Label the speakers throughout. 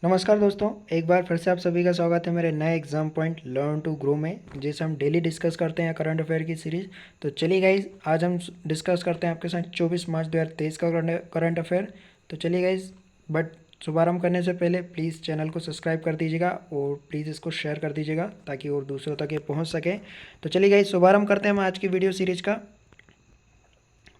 Speaker 1: नमस्कार दोस्तों, एक बार फिर से आप सभी का स्वागत है मेरे नए exam point learn to grow में, जिसे हम डेली डिस्कस करते हैं करंट अफेयर की सीरीज। तो चलिए गाइज, आज हम डिस्कस करते हैं आपके साथ 24 मार्च 2023 का करंट अफेयर। तो चलिए गाइज, बट शुभारंभ करने से पहले प्लीज़ चैनल को सब्सक्राइब कर दीजिएगा और प्लीज़ इसको शेयर कर दीजिएगा ताकि और दूसरों तक ये पहुँच सके। तो चलिए गाइज, शुभारंभ करते हैं हम आज की वीडियो सीरीज का।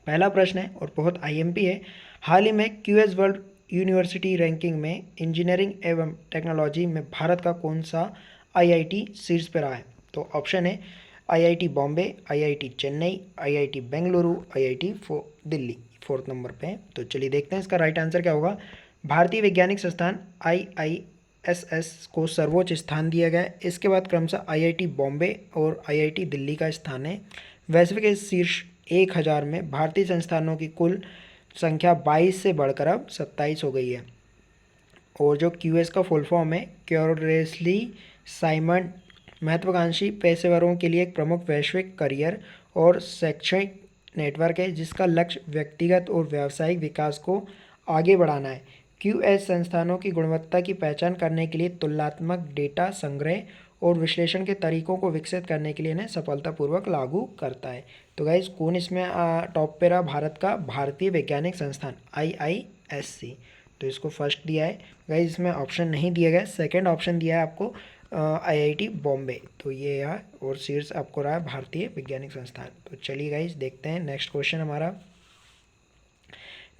Speaker 1: पहला प्रश्न है और बहुत आईएमपी है। हाल ही में क्यूएस वर्ल्ड यूनिवर्सिटी रैंकिंग में इंजीनियरिंग एवं टेक्नोलॉजी में भारत का कौन सा आईआईटी शीर्ष पर रहा है? तो ऑप्शन है IIT Bombay, IIT Chennai, IIT Bengaluru, IIT Delhi. Fourth number पे है। तो चलिए देखते हैं इसका राइट आंसर क्या होगा। भारतीय वैज्ञानिक संस्थान आईआईएसएस को सर्वोच्च स्थान दिया गया है। इसके बाद क्रमशः आईआईटी बॉम्बे और आईआईटी दिल्ली का स्थान है। वैश्विक शीर्ष 1000 में भारतीय संस्थानों की कुल संख्या 22 से बढ़कर अब 27 हो गई है। और जो क्यूएस का फुल फॉर्म है क्यूरियसली साइमन, महत्वाकांक्षी पेशेवरों के लिए एक प्रमुख वैश्विक करियर और शैक्षणिक नेटवर्क है जिसका लक्ष्य व्यक्तिगत और व्यावसायिक विकास को आगे बढ़ाना है। क्यूएस संस्थानों की गुणवत्ता की पहचान करने के लिए तुलनात्मक डेटा संग्रह और विश्लेषण के तरीकों को विकसित करने के लिए इन्हें सफलतापूर्वक लागू करता है। तो गाइज, कौन इसमें टॉप पे रहा? भारत का भारतीय वैज्ञानिक संस्थान आईआईएससी। तो इसको फर्स्ट दिया है। गाइज, इसमें ऑप्शन नहीं दिया गया, सेकंड ऑप्शन दिया है आपको आईआईटी बॉम्बे। तो ये यहाँ और शीर्ष आपको रहा है भारतीय वैज्ञानिक संस्थान। तो चलिए गाइज देखते हैं नेक्स्ट क्वेश्चन हमारा।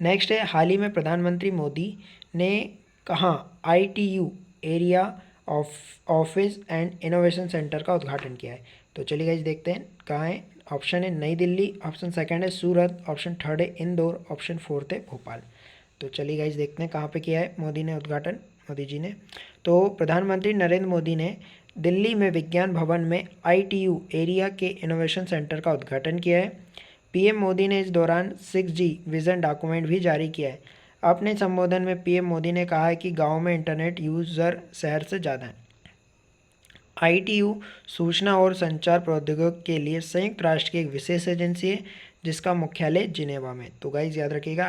Speaker 1: नेक्स्ट है, हाल ही में प्रधानमंत्री मोदी ने कहाँ ITU area office and innovation centre का उद्घाटन किया है? तो चलिए गाइज देखते हैं कहाँ है। ऑप्शन है नई दिल्ली, ऑप्शन सेकंड है सूरत, ऑप्शन थर्ड है इंदौर, ऑप्शन फोर्थ है भोपाल। तो चलिए गाइज देखते हैं कहाँ पे किया है मोदी ने उद्घाटन, मोदी जी ने। तो प्रधानमंत्री नरेंद्र मोदी ने दिल्ली में विज्ञान भवन में आईटीयू एरिया के इनोवेशन सेंटर का उद्घाटन किया है। पीएम मोदी ने इस दौरान 6G विजन डॉक्यूमेंट भी जारी किया है। अपने संबोधन में पीएम मोदी ने कहा है कि गाँव में इंटरनेट यूज़र शहर से ज़्यादा है। आईटीयू सूचना और संचार प्रौद्योगिकी के लिए संयुक्त राष्ट्र की एक विशेष एजेंसी है जिसका मुख्यालय जिनेवा में। तो गाइज याद रखिएगा,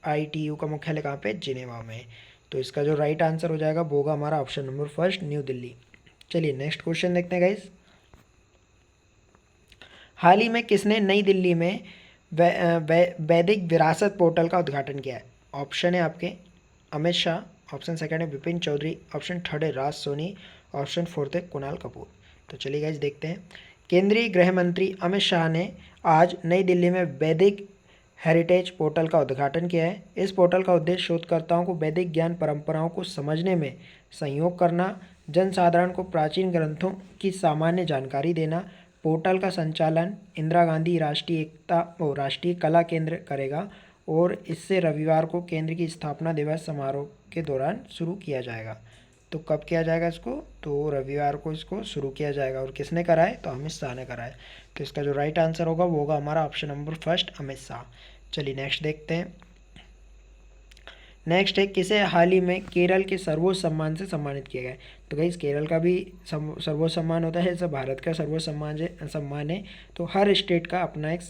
Speaker 1: आईटीयू का मुख्यालय कहाँ पे? जिनेवा में। तो इसका जो राइट आंसर हो जाएगा वो होगा हमारा option number first, new Delhi. चलिए नेक्स्ट क्वेश्चन देखते हैं गाइज। हाल ही में किसने नई दिल्ली में वैदिक विरासत पोर्टल का उद्घाटन किया है? ऑप्शन है आपके अमित शाह, ऑप्शन सेकंड है विपिन चौधरी, ऑप्शन थर्ड है राज सोनी, ऑप्शन फोर्थ है कुणाल कपूर। तो चलिए गाइज देखते हैं। केंद्रीय गृह मंत्री अमित शाह ने आज नई दिल्ली में वैदिक हेरिटेज पोर्टल का उद्घाटन किया है। इस पोर्टल का उद्देश्य शोधकर्ताओं को वैदिक ज्ञान परंपराओं को समझने में सहयोग करना, जनसाधारण को प्राचीन ग्रंथों की सामान्य जानकारी देना। पोर्टल का संचालन इंदिरा गांधी राष्ट्रीय एकता और राष्ट्रीय कला केंद्र करेगा और इससे रविवार को केंद्र की स्थापना दिवस समारोह के दौरान शुरू किया जाएगा। तो कब किया जाएगा इसको? तो रविवार को इसको शुरू किया जाएगा। और किसने करा है? तो अमित शाह ने करा है। तो इसका जो राइट आंसर होगा वो होगा हमारा option number first, Amit Shah. चलिए नेक्स्ट देखते हैं। नेक्स्ट है, किसे हाल ही में केरल के सर्वोच्च सम्मान से सम्मानित किया गया है? तो गाइस, केरल का भी सर्वोच्च सम्मान होता है, जैसे भारत का सर्वोच्च सम्मान है। तो हर स्टेट का अपना एक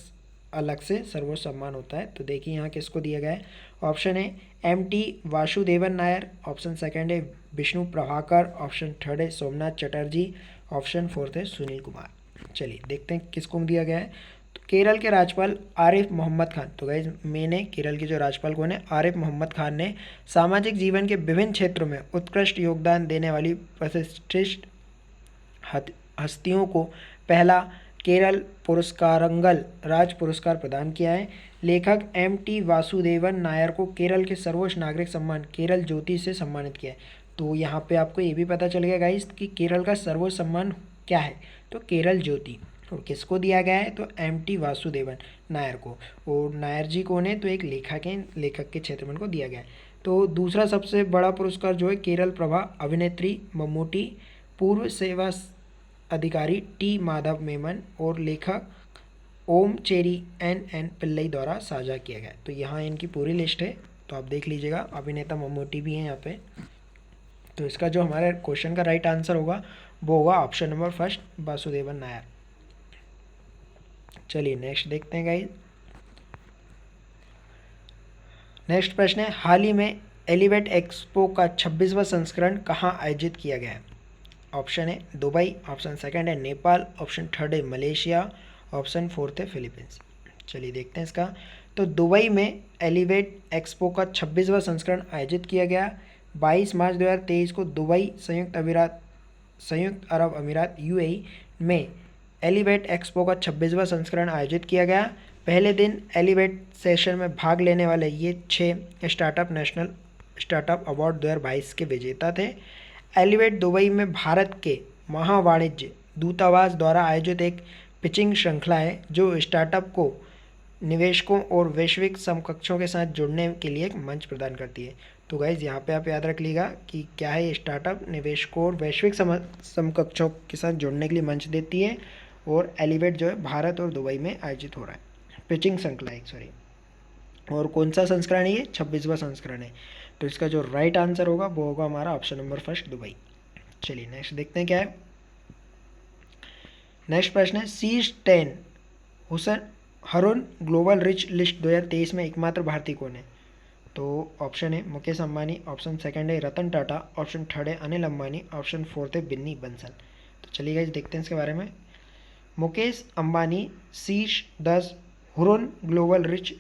Speaker 1: अलग से सर्वोच्च सम्मान होता है। तो देखिए यहाँ किसको दिया गया है। ऑप्शन है MT Vasudevan Nair, option second है विष्णु प्रभाकर, ऑप्शन थर्ड है सोमनाथ चटर्जी, ऑप्शन फोर्थ है सुनील कुमार। चलिए देखते हैं किसको दिया गया है। तो केरल के राज्यपाल आरिफ मोहम्मद खान। तो गाइज मैंने केरल के जो राज्यपाल कौन है? आरिफ मोहम्मद खान ने सामाजिक जीवन के विभिन्न क्षेत्रों में उत्कृष्ट योगदान देने वाली प्रतिष्ठित हस्तियों को पहला केरल पुरस्कारंगल राज्य पुरस्कार प्रदान किया है। लेखक एमटी वासुदेवन नायर को केरल के सर्वोच्च नागरिक सम्मान केरल ज्योति से सम्मानित किया है। तो यहाँ पे आपको ये भी पता चल गया गाइस कि केरल का सर्वोच्च सम्मान क्या है? तो केरल ज्योति। और किसको दिया गया है? तो एमटी वासुदेवन नायर को। और नायर जी कौन है? तो एक लेखक के क्षेत्र में इनको दिया गया है। तो दूसरा सबसे बड़ा पुरस्कार जो है केरल प्रभा अभिनेत्री मम्मूटी, पूर्व सेवा अधिकारी टी माधव मेमन और लेखक ओम चेरी एन पिल्लई द्वारा साझा किया गया। तो यहाँ इनकी पूरी लिस्ट है, तो आप देख लीजिएगा। अभिनेता मम्मूटी भी हैं यहाँ पे। तो इसका जो हमारे क्वेश्चन का राइट आंसर होगा वो होगा option number first, Vasudevan Nair. चलिए नेक्स्ट देखते हैं गाइस। नेक्स्ट प्रश्न है, हाल ही में एलिवेट एक्सपो का 26वां संस्करण कहाँ आयोजित किया गया है? ऑप्शन है दुबई, ऑप्शन सेकंड है नेपाल, ऑप्शन थर्ड है मलेशिया, ऑप्शन फोर्थ है फिलीपींस। चलिए देखते हैं इसका। तो दुबई में एलिवेट एक्सपो का 26वां संस्करण आयोजित किया गया। 22 मार्च 2023 को दुबई संयुक्त अरब अमीरात यूएई में एलिवेट एक्सपो का 26वां संस्करण आयोजित किया गया। पहले दिन एलिवेट सेशन में भाग लेने वाले ये 6 स्टार्टअप नेशनल स्टार्टअप अवार्ड 2022 के विजेता थे। एलिवेट दुबई में भारत के महावाणिज्य दूतावास द्वारा आयोजित एक पिचिंग श्रृंखला है जो स्टार्टअप को निवेशकों और वैश्विक समकक्षों के साथ जुड़ने के लिए एक मंच प्रदान करती है। तो गाइज यहाँ पे आप याद रख लीजिएगा कि क्या है ये स्टार्टअप निवेशकों और वैश्विक समकक्षों के साथ जुड़ने के लिए मंच देती है। और एलिवेट जो है भारत और दुबई में आयोजित हो रहा है, पिचिंग श्रृंखला एक सॉरी। और कौन सा संस्करण है ये? 26वां संस्करण है। तो इसका जो राइट आंसर होगा वो होगा हमारा ऑप्शन नंबर फर्स्ट दुबई। चलिए नेक्स्ट देखते हैं क्या है। नेक्स्ट प्रश्न है शीर्ष 10 Hussain Harun global rich list 2023 में एकमात्र भारतीय कौन है? तो ऑप्शन है मुकेश अंबानी, ऑप्शन सेकंड है रतन टाटा, ऑप्शन थर्ड है अनिल अंबानी, ऑप्शन फोर्थ है बिन्नी बंसल। तो चलिए गाइस देखते हैं इसके बारे में। मुकेश अंबानी शीर्ष 10 हुरन ग्लोबल रिच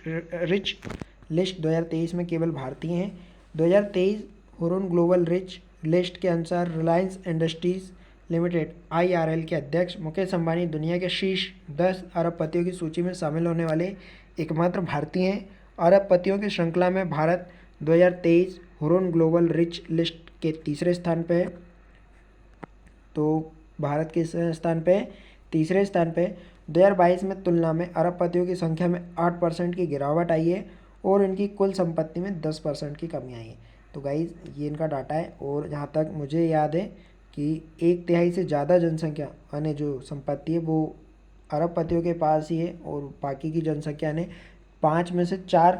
Speaker 1: लिस्ट 2023 में केवल भारतीय हैं। 2023 हुरन ग्लोबल रिच लिस्ट के अनुसार रिलायंस इंडस्ट्रीज लिमिटेड IRL के अध्यक्ष मुकेश अंबानी दुनिया के शीर्ष 10 अरबपतियों की सूची में शामिल होने वाले एकमात्र भारतीय हैं। अरबपतियों की श्रृंखला में Bharat 2023 Huron global rich list के तीसरे स्थान पे है। तो भारत के स्थान पे तीसरे स्थान पे 2022 में तुलना में अरबपतियों की संख्या में 8% की गिरावट आई है और इनकी कुल संपत्ति में 10% की कमी आई है। तो गाइज ये इनका डाटा है। और जहाँ तक मुझे याद है कि 1/3 से ज़्यादा जनसंख्या यानी जो संपत्ति है वो अरबपतियों के पास ही है और बाकी की जनसंख्या यानी 5 में से 4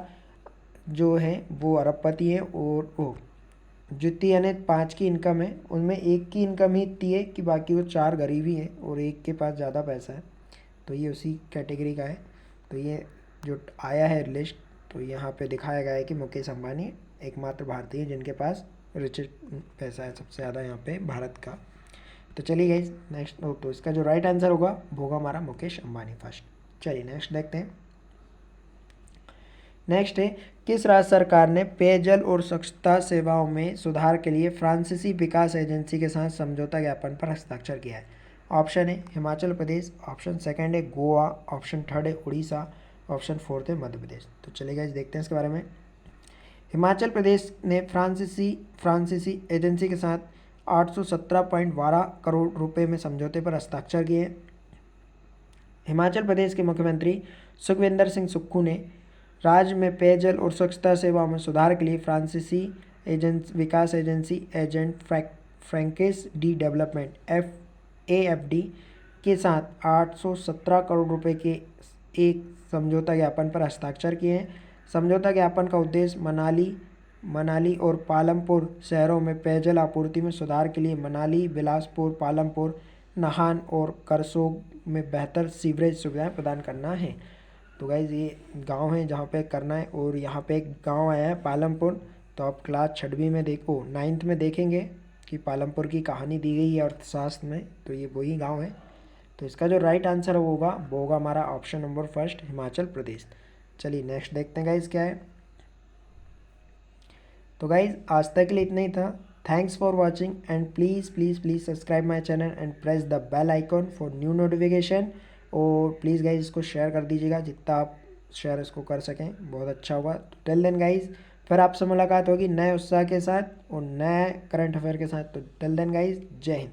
Speaker 1: जो है वो अरबपति है। और वो जितनी यानी 5 की इनकम है उनमें एक की इनकम ही इतनी है कि बाकी वो 4 गरीब ही है और एक के पास ज़्यादा पैसा है। तो ये उसी कैटेगरी का है। तो ये जो आया है लिस्ट तो यहाँ पे दिखाया गया है कि मुकेश अंबानी एकमात्र भारतीय है जिनके पास रिच पैसा है सबसे ज़्यादा यहाँ पे भारत का। तो चलिए गाइस नेक्स्ट तो इसका जो राइट आंसर होगा वो होगा हमारा मुकेश अंबानी फर्स्ट। चलिए नेक्स्ट देखते हैं। नेक्स्ट है किस राज्य सरकार ने पेयजल और स्वच्छता सेवाओं में सुधार के लिए फ्रांसीसी विकास एजेंसी के साथ समझौता ज्ञापन पर हस्ताक्षर किया है? ऑप्शन है हिमाचल प्रदेश, ऑप्शन सेकंड है गोवा, ऑप्शन थर्ड है उड़ीसा, ऑप्शन फोर्थ है मध्य प्रदेश। तो चलिए देखते हैं इसके बारे में। हिमाचल प्रदेश ने फ्रांसीसी एजेंसी के साथ 817.12 करोड़ रुपए में समझौते पर हस्ताक्षर किए। हिमाचल प्रदेश के मुख्यमंत्री सुखविंदर सिंह सुक्खू ने राज्य में पेयजल और स्वच्छता सेवाओं में सुधार के लिए फ्रांसीसी विकास agency Agence Francaise de Developpement AFD के साथ 817 करोड़ रुपए के एक समझौता ज्ञापन पर हस्ताक्षर किए हैं। समझौता ज्ञापन का उद्देश्य मनाली और पालमपुर शहरों में पेयजल आपूर्ति में सुधार के लिए मनाली, बिलासपुर, पालमपुर, नाहन और करसोग में बेहतर सीवरेज सुविधाएं प्रदान करना है। तो गाइज़ ये गांव है जहां पे करना है। और यहाँ पे एक गांव आया है पालमपुर। तो आप क्लास 6वीं में 9th में देखेंगे कि पालमपुर की कहानी दी गई है अर्थशास्त्र में। तो ये वही गाँव है। तो इसका जो राइट आंसर होगा वो होगा हमारा option number first Himachal Pradesh. चलिए नेक्स्ट देखते हैं गाइज क्या है। तो गाइज आज तक के लिए इतना ही था। Thanks for watching and please subscribe my channel and press the bell icon for new notification. और प्लीज़ गाइज इसको शेयर कर दीजिएगा, जितना आप शेयर इसको कर सकें बहुत अच्छा होगा। तो टिल देन गाइज फिर आपसे मुलाकात होगी नए उत्साह के साथ और नए करंट अफेयर के साथ। तो टिल देन गाइज जय हिंद।